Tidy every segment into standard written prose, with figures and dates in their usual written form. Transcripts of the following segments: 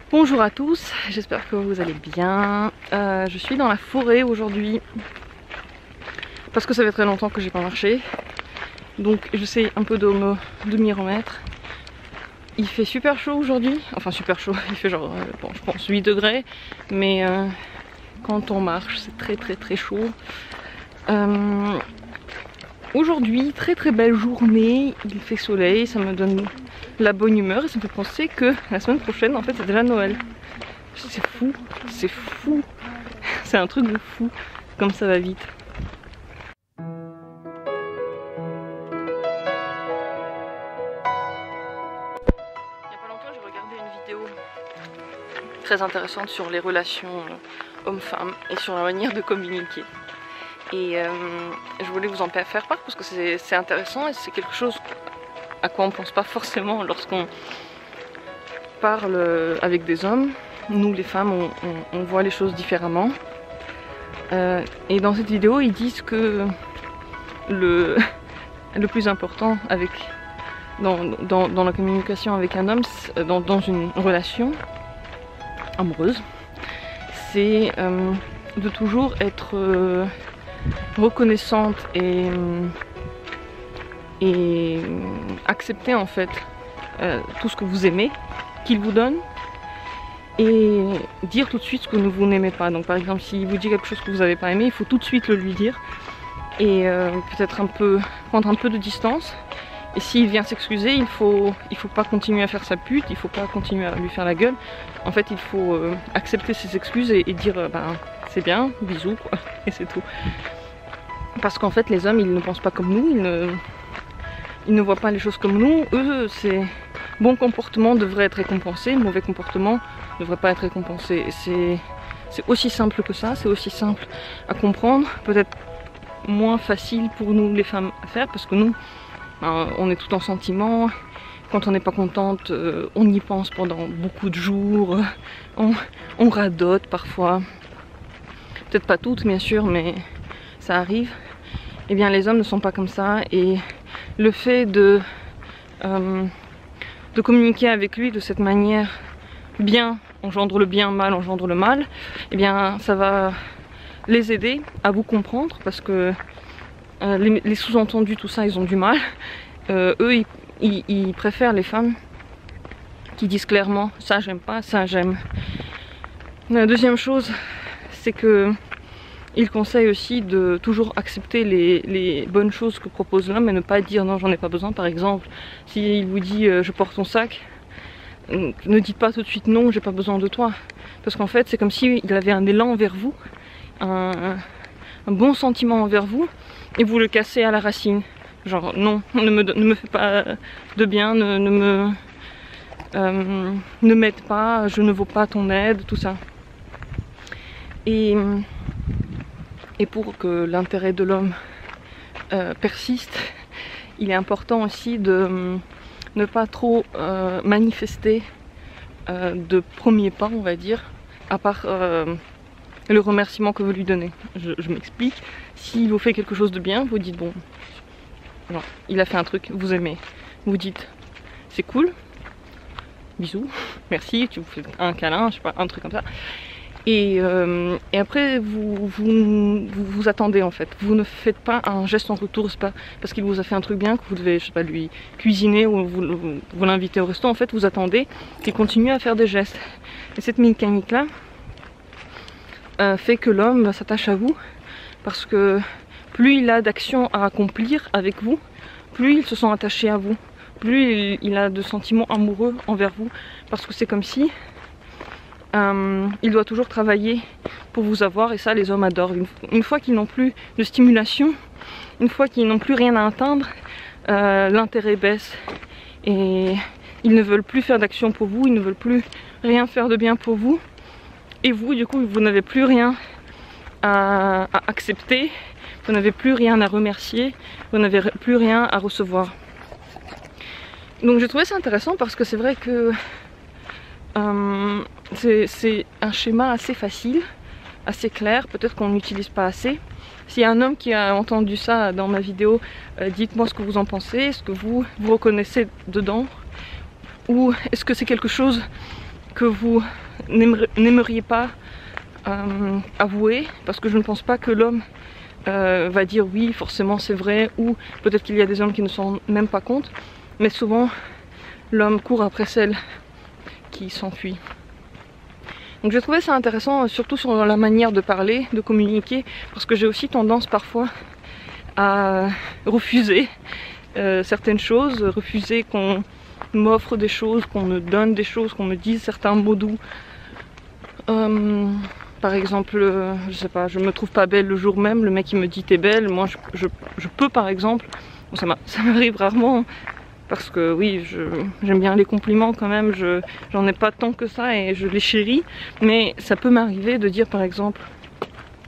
Bonjour à tous, j'espère que vous allez bien. Je suis dans la forêt aujourd'hui parce que ça fait très longtemps que j'ai pas marché, donc j'essaie un peu de m'y remettre. Il fait super chaud aujourd'hui, enfin super chaud, il fait genre bon, je pense 8 degrés, mais quand on marche c'est très chaud. Aujourd'hui, très belle journée, il fait soleil, ça me donne la bonne humeur et ça me fait penser que la semaine prochaine en fait c'est déjà Noël. C'est fou, c'est un truc de fou, comme ça va vite. Il y a pas longtemps j'ai regardé une vidéo très intéressante sur les relations hommes-femmes et sur la manière de communiquer. Et je voulais vous en faire part parce que c'est intéressant et c'est quelque chose à quoi on ne pense pas forcément lorsqu'on parle avec des hommes. Nous les femmes on voit les choses différemment. Et dans cette vidéo ils disent que le plus important dans la communication avec un homme, dans une relation amoureuse, c'est de toujours être reconnaissante et accepter en fait tout ce que vous aimez qu'il vous donne et dire tout de suite ce que vous n'aimez pas. Donc par exemple s'il vous dit quelque chose que vous n'avez pas aimé, il faut tout de suite le lui dire et peut-être prendre un peu de distance. Et s'il vient s'excuser, il faut pas continuer à faire sa pute, il faut pas continuer à lui faire la gueule. En fait il faut accepter ses excuses et dire ben c'est bien, bisous quoi, et c'est tout. Parce qu'en fait les hommes ils ne pensent pas comme nous, ils ne voient pas les choses comme nous. Eux c'est bon comportement devrait être récompensé, mauvais comportement ne devrait pas être récompensé. C'est aussi simple que ça, c'est aussi simple à comprendre, peut-être moins facile pour nous les femmes à faire parce que nous on est tout en sentiment. Quand on n'est pas contente, on y pense pendant beaucoup de jours, on radote parfois. Peut-être pas toutes bien sûr, mais ça arrive. Eh bien les hommes ne sont pas comme ça et le fait de communiquer avec lui de cette manière, bien engendre le bien, mal engendre le mal, eh bien ça va les aider à vous comprendre parce que les sous-entendus, tout ça, ils ont du mal. Eux, ils préfèrent les femmes qui disent clairement ça j'aime pas, ça j'aime. La deuxième chose, c'est que il conseille aussi de toujours accepter les bonnes choses que propose l'homme et ne pas dire non j'en ai pas besoin. Par exemple, s'il vous dit je porte ton sac, ne dites pas tout de suite non j'ai pas besoin de toi. Parce qu'en fait c'est comme s'il avait un élan envers vous, un bon sentiment envers vous et vous le cassez à la racine. Genre non, ne me fais pas de bien, ne m'aide pas, je ne vaux pas ton aide, tout ça. Et pour que l'intérêt de l'homme persiste, il est important aussi de ne pas trop manifester de premiers pas, on va dire, à part le remerciement que vous lui donnez. Je m'explique. S'il vous fait quelque chose de bien, vous dites bon, genre, il a fait un truc, vous aimez. Vous dites c'est cool, bisous, merci, tu vous fais un câlin, je sais pas, un truc comme ça. Et après vous attendez en fait. Vous ne faites pas un geste en retour, c'est pas parce qu'il vous a fait un truc bien que vous devez, je sais pas, lui cuisiner ou vous l'inviter au resto. En fait vous attendez qu'il continue à faire des gestes. Et cette mécanique là fait que l'homme s'attache à vous parce que plus il a d'actions à accomplir avec vous, plus il se sent attaché à vous, plus il a de sentiments amoureux envers vous, parce que c'est comme si il doit toujours travailler pour vous avoir, et ça les hommes adorent. Une fois qu'ils n'ont plus de stimulation, une fois qu'ils n'ont plus rien à atteindre, l'intérêt baisse et ils ne veulent plus faire d'action pour vous, ils ne veulent plus rien faire de bien pour vous, et vous du coup vous n'avez plus rien à accepter, vous n'avez plus rien à remercier, vous n'avez plus rien à recevoir. Donc j'ai trouvé ça intéressant parce que c'est vrai que c'est un schéma assez facile, assez clair, peut-être qu'on n'utilise pas assez. S'il y a un homme qui a entendu ça dans ma vidéo, dites-moi ce que vous en pensez, est-ce que vous reconnaissez dedans, ou est-ce que c'est quelque chose que vous n'aimeriez pas avouer, parce que je ne pense pas que l'homme va dire oui, forcément c'est vrai, ou peut-être qu'il y a des hommes qui ne s'en rendent même pas compte, mais souvent l'homme court après celle qui s'enfuit. Donc j'ai trouvé ça intéressant, surtout sur la manière de parler, de communiquer, parce que j'ai aussi tendance parfois à refuser certaines choses, refuser qu'on m'offre des choses, qu'on me donne des choses, qu'on me dise certains mots doux. Par exemple, je sais pas, je me trouve pas belle le jour même, le mec il me dit t'es belle, moi je peux par exemple, bon, ça m'arrive rarement, parce que oui, j'aime bien les compliments quand même, j'en ai pas tant que ça et je les chéris, mais ça peut m'arriver de dire par exemple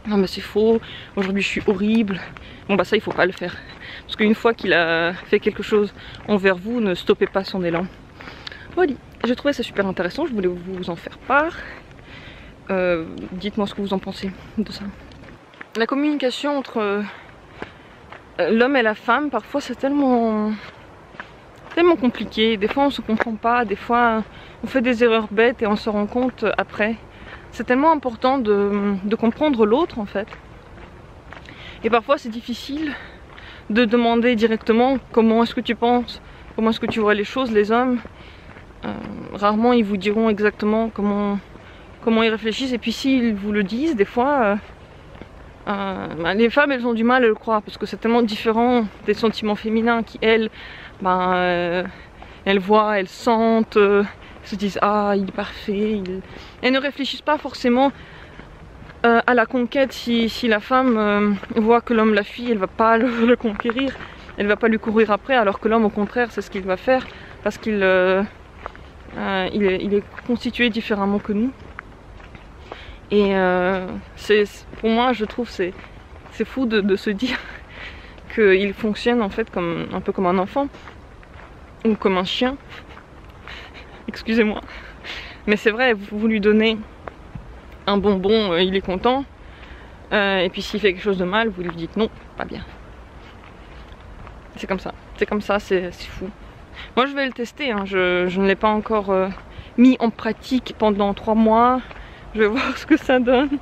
non mais c'est faux, aujourd'hui je suis horrible, bon bah ça il faut pas le faire, parce qu'une fois qu'il a fait quelque chose envers vous, ne stoppez pas son élan. Voilà, j'ai trouvé ça super intéressant, je voulais vous en faire part. Dites-moi ce que vous en pensez de ça. La communication entre l'homme et la femme, parfois c'est tellement compliqué. Des fois on se comprend pas, des fois on fait des erreurs bêtes et on se rend compte après. C'est tellement important de comprendre l'autre en fait. Et parfois c'est difficile de demander directement comment est-ce que tu penses, comment est-ce que tu vois les choses, les hommes. Rarement ils vous diront exactement comment ils réfléchissent, et puis s'ils vous le disent, des fois bah, les femmes elles ont du mal à le croire parce que c'est tellement différent des sentiments féminins qui elles elles voient, elles sentent, se disent ah il est parfait, elles ne réfléchissent pas forcément à la conquête. Si la femme voit que l'homme la fuit, elle va pas le conquérir, elle va pas lui courir après, alors que l'homme au contraire c'est ce qu'il va faire parce qu'il il est constitué différemment que nous. Et pour moi je trouve c'est fou de se dire qu'il fonctionne en fait un peu comme un enfant ou comme un chien. Excusez-moi, mais c'est vrai, vous lui donnez un bonbon, il est content, et puis s'il fait quelque chose de mal, vous lui dites non, pas bien. C'est comme ça, c'est fou. Moi je vais le tester, hein. Je ne l'ai pas encore mis en pratique pendant 3 mois. Je vais voir ce que ça donne.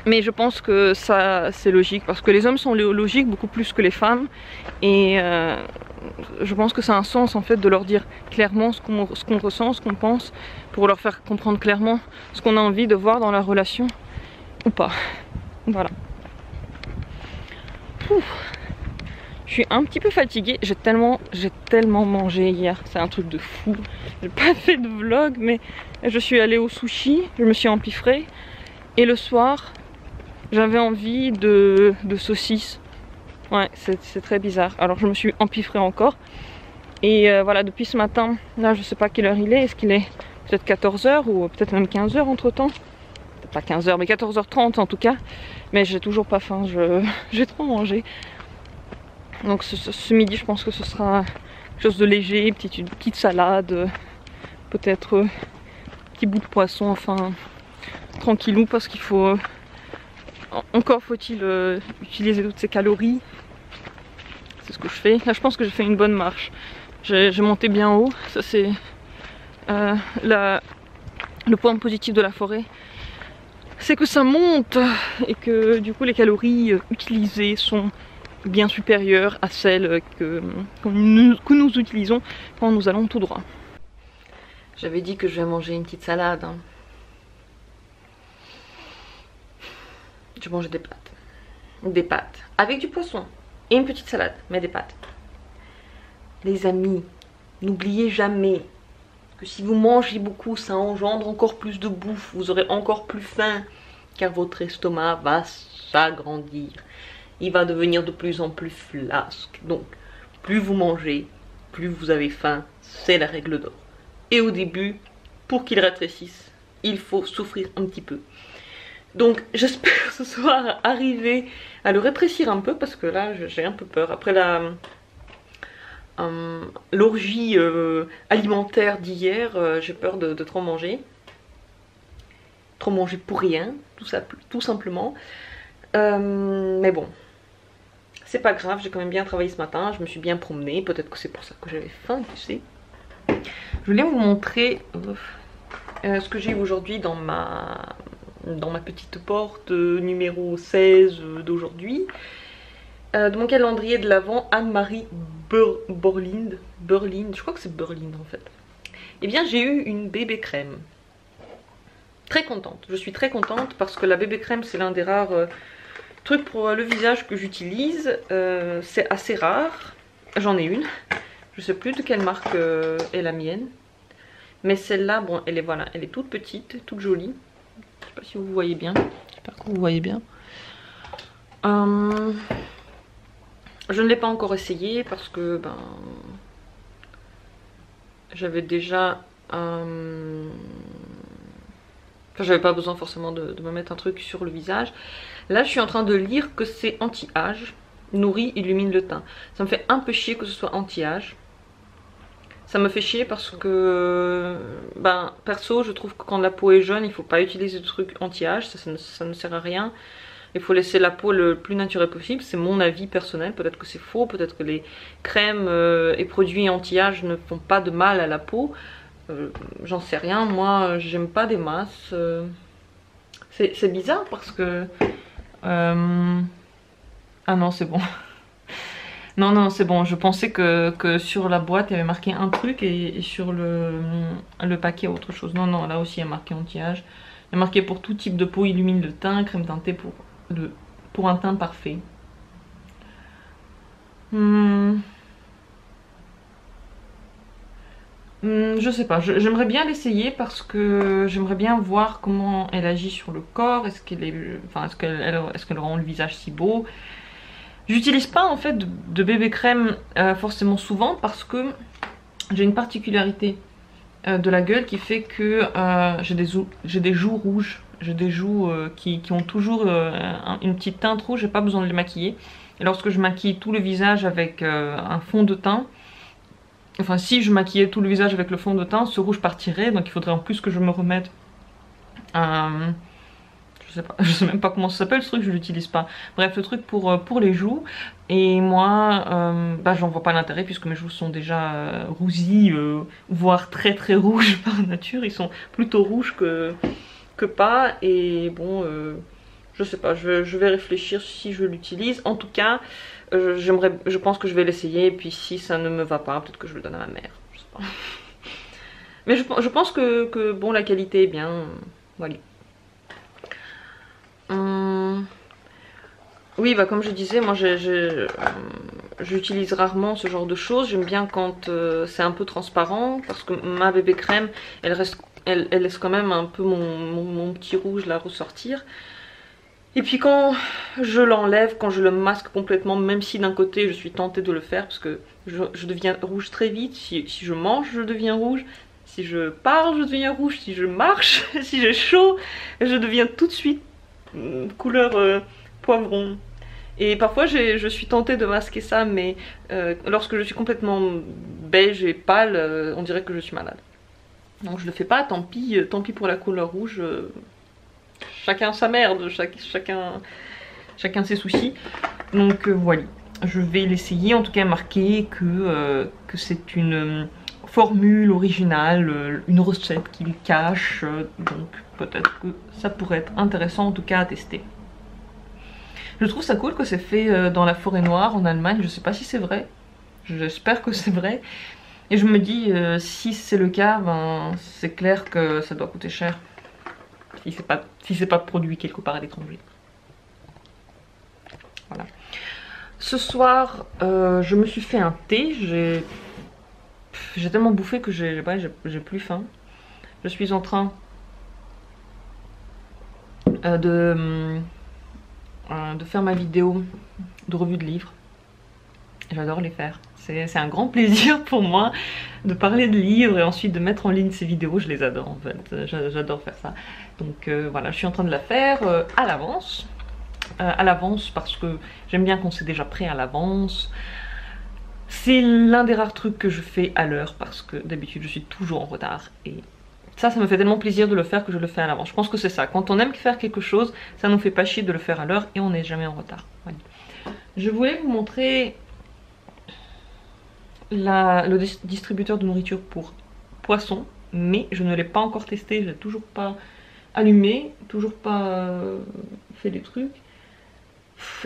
Mais je pense que ça c'est logique parce que les hommes sont logiques beaucoup plus que les femmes. Et je pense que ça a un sens en fait de leur dire clairement ce qu'on ressent, ce qu'on pense, pour leur faire comprendre clairement ce qu'on a envie de voir dans la relation ou pas. Voilà. Ouf. Je suis un petit peu fatiguée, j'ai tellement mangé hier, c'est un truc de fou. J'ai pas fait de vlog, mais je suis allée au sushi, je me suis empiffrée. Et le soir, j'avais envie de saucisses. Ouais, c'est très bizarre. Alors je me suis empiffrée encore. Et voilà, depuis ce matin, là je sais pas quelle heure il est qu'il est peut-être 14 h ou peut-être même 15 h entre temps. Peut-être pas 15 h, mais 14 h 30 en tout cas. Mais j'ai toujours pas faim, j'ai trop mangé. Donc ce midi je pense que ce sera quelque chose de léger, une petite salade, peut-être petit bout de poisson, enfin tranquillou, parce qu'il faut encore faut-il utiliser toutes ces calories. C'est ce que je fais. Là je pense que j'ai fait une bonne marche. J'ai monté bien haut, ça c'est le point positif de la forêt. C'est que ça monte et que du coup les calories utilisées sont bien supérieure à celle que nous utilisons quand nous allons tout droit. J'avais dit que je vais manger une petite salade. Hein. Je mangeais des pâtes. Des pâtes. Avec du poisson. Et une petite salade. Mais des pâtes. Les amis, n'oubliez jamais que si vous mangez beaucoup, ça engendre encore plus de bouffe. Vous aurez encore plus faim. Car votre estomac va s'agrandir. Il va devenir de plus en plus flasque. Donc, plus vous mangez, plus vous avez faim. C'est la règle d'or. Et au début, pour qu'il rétrécisse, il faut souffrir un petit peu. Donc, j'espère ce soir arriver à le rétrécir un peu, parce que là, j'ai un peu peur. Après l'orgie alimentaire d'hier, j'ai peur de trop manger. Trop manger pour rien, tout simplement. Mais bon. C'est pas grave, j'ai quand même bien travaillé ce matin, je me suis bien promenée, peut-être que c'est pour ça que j'avais faim, tu sais. Je voulais vous montrer ce que j'ai aujourd'hui dans ma petite porte numéro 16 d'aujourd'hui. De mon calendrier de l'Avent, Anne-Marie Borlind, je crois que c'est Berlin en fait. Eh bien j'ai eu une bébé crème. Très contente, je suis très contente parce que la bébé crème c'est l'un des rares trucs pour le visage que j'utilise. C'est assez rare, j'en ai une. Je sais plus de quelle marque est la mienne. Mais celle-là, bon, elle est, voilà, elle est toute petite, toute jolie. Je sais pas si vous voyez bien. J'espère que vous voyez bien. Je ne l'ai pas encore essayé parce que ben, j'avais déjà... Enfin, j'avais pas besoin forcément de me mettre un truc sur le visage. Là, je suis en train de lire que c'est anti-âge. Nourrit, illumine le teint. Ça me fait un peu chier que ce soit anti-âge. Ça me fait chier parce que, ben, perso, je trouve que quand la peau est jeune, il faut pas utiliser de trucs anti-âge, ça ne sert à rien. Il faut laisser la peau le plus naturelle possible, c'est mon avis personnel, peut-être que c'est faux, peut-être que les crèmes et produits anti-âge ne font pas de mal à la peau. J'en sais rien, moi j'aime pas des masses. C'est bizarre parce que... Ah non, c'est bon. Non, non, c'est bon. Je pensais que sur la boîte, il y avait marqué un truc et sur le paquet, autre chose. Non, non, là aussi, il y a marqué anti-âge. Il y a marqué pour tout type de peau, illumine le teint, crème teintée pour un teint parfait. Je sais pas, j'aimerais bien l'essayer parce que j'aimerais bien voir comment elle agit sur le corps. Est-ce qu'elle rend le visage si beau? J'utilise pas en fait de bébé crème forcément souvent parce que j'ai une particularité de la gueule qui fait que j'ai des joues rouges. J'ai des joues qui ont toujours une petite teinte rouge, j'ai pas besoin de les maquiller. Et lorsque je maquille tout le visage avec un fond de teint, enfin si je maquillais tout le visage avec le fond de teint, ce rouge partirait, donc il faudrait en plus que je me remette je sais même pas comment ça s'appelle ce truc, je l'utilise pas. Bref, le truc pour les joues. Et moi, bah, j'en vois pas l'intérêt puisque mes joues sont déjà rousies, voire très très rouges par nature. Ils sont plutôt rouges que pas. Et bon, je sais pas, je vais réfléchir si je l'utilise. En tout cas, je pense que je vais l'essayer. Et puis si ça ne me va pas, peut-être que je le donne à ma mère. Je sais pas. Mais je pense que bon, la qualité est bien. Voilà. Oui, bah comme je disais, moi j'utilise rarement ce genre de choses. J'aime bien quand c'est un peu transparent parce que ma bébé crème, elle laisse quand même un peu mon petit rouge là ressortir. Et puis quand je l'enlève, quand je le masque complètement, même si d'un côté je suis tentée de le faire parce que je deviens rouge très vite. Si je mange, je deviens rouge. Si je parle, je deviens rouge. Si je marche, si j'ai chaud, je deviens tout de suite couleur poivron. Et parfois je suis tentée de masquer ça, mais lorsque je suis complètement beige et pâle, on dirait que je suis malade. Donc je le fais pas, tant pis pour la couleur rouge. Chacun sa merde, chacun ses soucis. Donc voilà, je vais l'essayer, en tout cas marquer que c'est une formule originale, une recette qu'il cache, donc peut-être que ça pourrait être intéressant en tout cas à tester. Je trouve ça cool que c'est fait dans la forêt noire en Allemagne, je sais pas si c'est vrai, j'espère que c'est vrai. Et je me dis, si c'est le cas, ben, c'est clair que ça doit coûter cher, si c'est pas produit quelque part à l'étranger. Voilà. Ce soir, je me suis fait un thé, j'ai tellement bouffé que j'ai plus faim. Je suis en train de faire ma vidéo de revue de livres. J'adore les faire. C'est un grand plaisir pour moi de parler de livres et ensuite de mettre en ligne ces vidéos. Je les adore en fait. J'adore faire ça. Donc voilà, je suis en train de la faire à l'avance. À l'avance parce que j'aime bien qu'on soit déjà prêt à l'avance. C'est l'un des rares trucs que je fais à l'heure parce que d'habitude je suis toujours en retard et ça me fait tellement plaisir de le faire que je le fais à l'avance. Je pense que c'est ça, quand on aime faire quelque chose, ça nous fait pas chier de le faire à l'heure et on n'est jamais en retard. Voilà. Je voulais vous montrer le distributeur de nourriture pour poissons. mais je ne l'ai pas encore testé, je l'ai toujours pas allumé, toujours pas fait des trucs.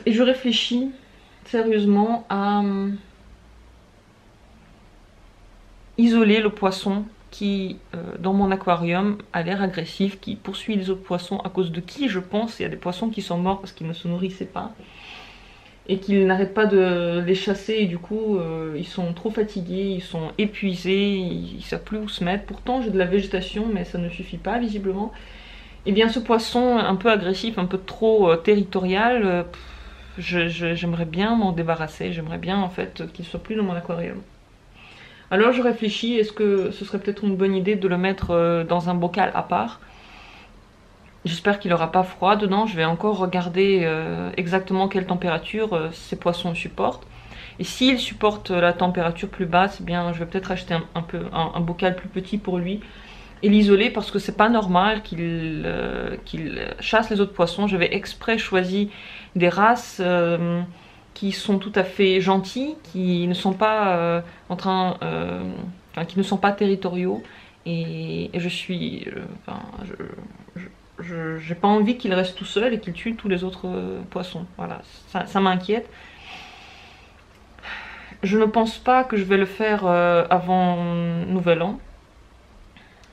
Et je réfléchis sérieusement à isoler le poisson qui, dans mon aquarium, a l'air agressif, qui poursuit les autres poissons, à cause de qui, je pense, il y a des poissons qui sont morts parce qu'ils ne se nourrissaient pas. Et qu'ils n'arrêtent pas de les chasser et du coup ils sont trop fatigués, ils sont épuisés, ils savent plus où se mettre. Pourtant j'ai de la végétation mais ça ne suffit pas visiblement. Et bien ce poisson un peu agressif, un peu trop territorial, j'aimerais bien m'en débarrasser, j'aimerais bien en fait qu'il soit plus dans mon aquarium. Alors je réfléchis, est-ce que ce serait peut-être une bonne idée de le mettre dans un bocal à part. J'espère qu'il n'aura pas froid dedans, je vais encore regarder exactement quelle température ces poissons supportent. Et s'il supporte la température plus basse, eh bien, je vais peut-être acheter un bocal plus petit pour lui et l'isoler parce que c'est pas normal qu'il chasse les autres poissons. J'avais exprès choisi des races qui sont tout à fait gentilles, qui ne sont pas qui ne sont pas territoriaux. Et je suis... j'ai pas envie qu'il reste tout seul et qu'il tue tous les autres poissons. Voilà, ça m'inquiète. Je ne pense pas que je vais le faire avant Nouvel An.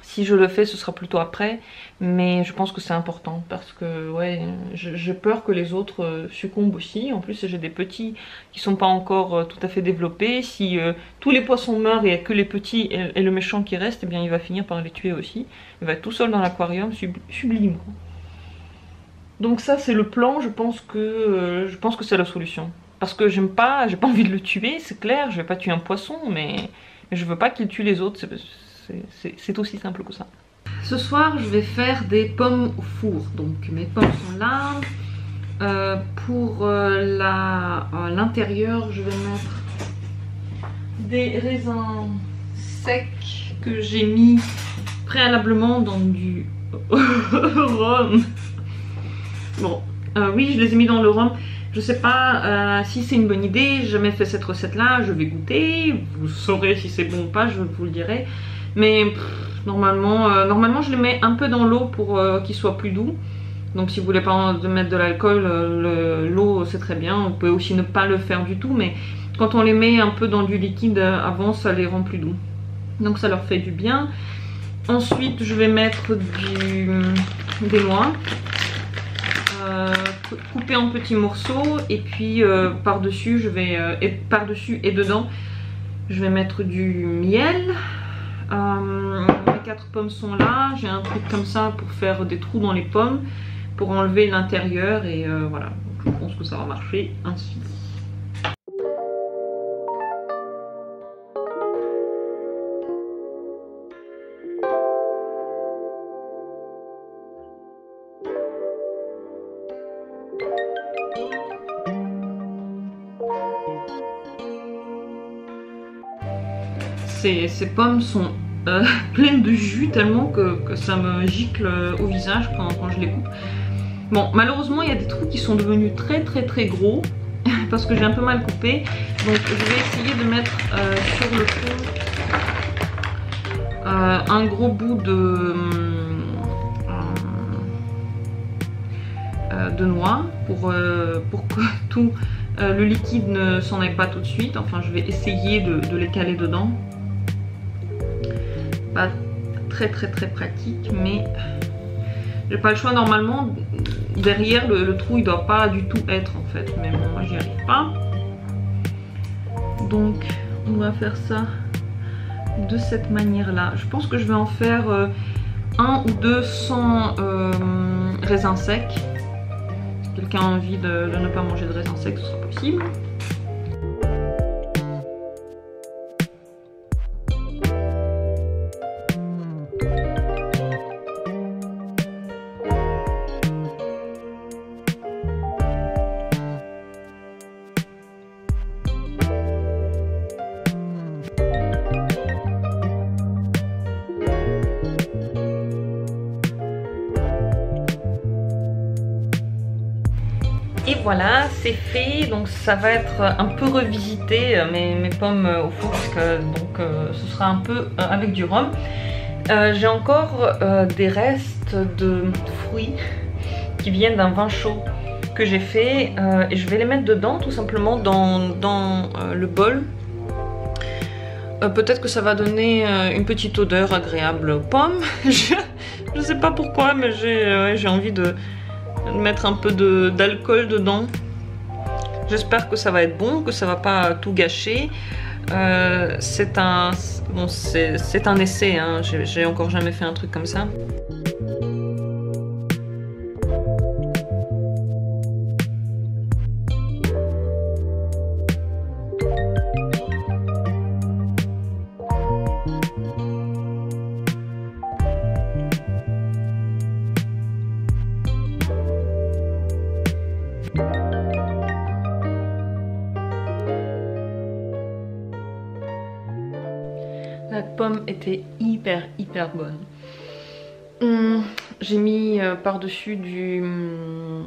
Si je le fais, ce sera plutôt après. Mais je pense que c'est important parce que ouais, j'ai peur que les autres succombent aussi. En plus, j'ai des petits qui sont pas encore tout à fait développés. Si tous les poissons meurent et il n'y a que les petits et le méchant qui reste, eh bien il va finir par les tuer aussi. Il va être tout seul dans l'aquarium, sublime. Donc ça c'est le plan, je pense que c'est la solution. Parce que j'ai pas envie de le tuer, c'est clair, je vais pas tuer un poisson, mais je veux pas qu'il tue les autres, c'est aussi simple que ça. Ce soir je vais faire des pommes au four, donc mes pommes sont là. Pour l'intérieur je vais mettre des raisins secs que j'ai mis préalablement dans du rhum. Bon, oui, je les ai mis dans le rhum. Je sais pas si c'est une bonne idée, j'ai jamais fait cette recette là, je vais goûter, vous saurez si c'est bon ou pas, je vous le dirai. Mais normalement je les mets un peu dans l'eau pour qu'ils soient plus doux. Donc si vous voulez pas mettre de l'alcool, l'eau c'est très bien, on peut aussi ne pas le faire du tout, mais quand on les met un peu dans du liquide avant, ça les rend plus doux. Donc ça leur fait du bien. Ensuite je vais mettre des noix. Couper en petits morceaux et puis par-dessus par-dessus et dedans je vais mettre du miel. Les 4 pommes sont là, j'ai un truc comme ça pour faire des trous dans les pommes pour enlever l'intérieur et voilà, donc, je pense que ça va marcher ainsi. Ces pommes sont pleines de jus tellement que ça me gicle au visage quand je les coupe. Bon, malheureusement il y a des trous qui sont devenus très gros parce que j'ai un peu mal coupé. Donc je vais essayer de mettre sur le fond un gros bout de noix pour que tout le liquide ne s'en aille pas tout de suite. Enfin je vais essayer de les caler dedans. Pas très pratique, mais j'ai pas le choix. Normalement derrière le trou il doit pas du tout être en fait, mais bon, moi j'y arrive pas. Donc on va faire ça de cette manière là. Je pense que je vais en faire 1 ou 2 sans raisins secs. Si quelqu'un a envie de ne pas manger de raisins secs, ce sera possible. Et voilà, c'est fait. Donc ça va être un peu revisité mes pommes au four parce que donc ce sera un peu avec du rhum. J'ai encore des restes de fruits qui viennent d'un vin chaud que j'ai fait et je vais les mettre dedans tout simplement dans le bol. Peut-être que ça va donner une petite odeur agréable aux pommes. Je sais pas pourquoi, mais j'ai envie de mettre un peu d'alcool dedans. J'espère que ça va être bon, que ça va pas tout gâcher. C'est un essai, hein. J'ai encore jamais fait un truc comme ça. La pomme était hyper bonne. J'ai mis par-dessus de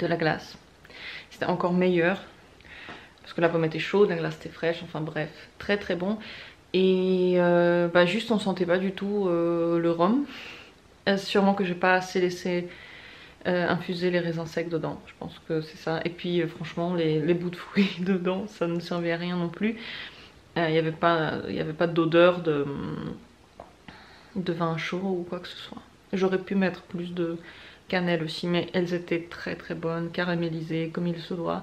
la glace. C'était encore meilleur. Parce que la pomme était chaude, la glace était fraîche, enfin bref, très bon. Et juste on sentait pas du tout le rhum. Sûrement que j'ai pas assez laissé infuser les raisins secs dedans, je pense que c'est ça. Et puis franchement les bouts de fruits dedans, ça ne servait à rien non plus. Il n'y avait pas d'odeur de vin chaud ou quoi que ce soit. J'aurais pu mettre plus de cannelle aussi, mais elles étaient très bonnes, caramélisées comme il se doit.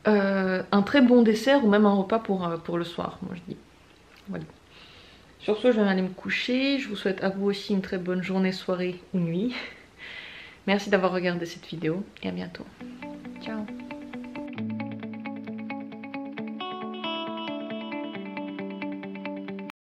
Un très bon dessert ou même un repas pour le soir, moi je dis. Voilà. Sur ce, je vais aller me coucher. Je vous souhaite à vous aussi une très bonne journée, soirée ou nuit. Merci d'avoir regardé cette vidéo et à bientôt. Ciao.